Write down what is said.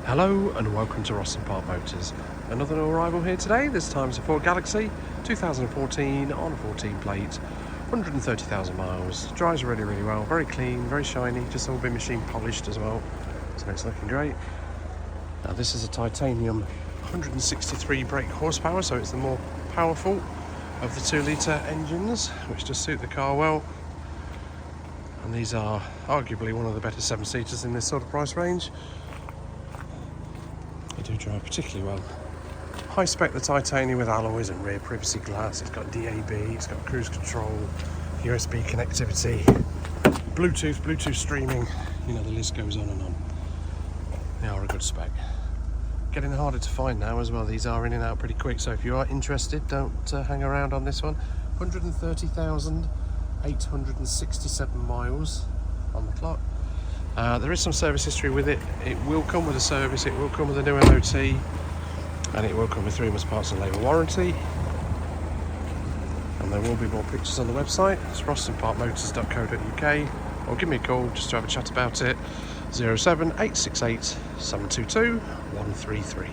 Hello and welcome to Ross & Park Motors. Another new arrival here today. This time it's a Ford Galaxy 2014 on a 14 plate, 130,000 miles. Drives really well, very clean, very shiny, just all been machine polished as well, so it's looking great. Now this is a titanium 163 brake horsepower, so it's the more powerful of the 2-litre engines, which does suit the car well. And these are arguably one of the better 7-seaters in this sort of price range. They do drive particularly well. High spec the titanium with alloys and rear privacy glass. It's got DAB, it's got cruise control, USB connectivity, Bluetooth streaming, you know, the list goes on and on. They are a good spec. Getting harder to find now as well. These are in and out pretty quick, so if you are interested, don't hang around on this one. 130,867 miles on the clock. There is some service history with it. It will come with a service, it will come with a new MOT, and it will come with 3 months parts and labour warranty. And there will be more pictures on the website. It's rossandparkmotors.co.uk, or give me a call just to have a chat about it. 07868 722 133.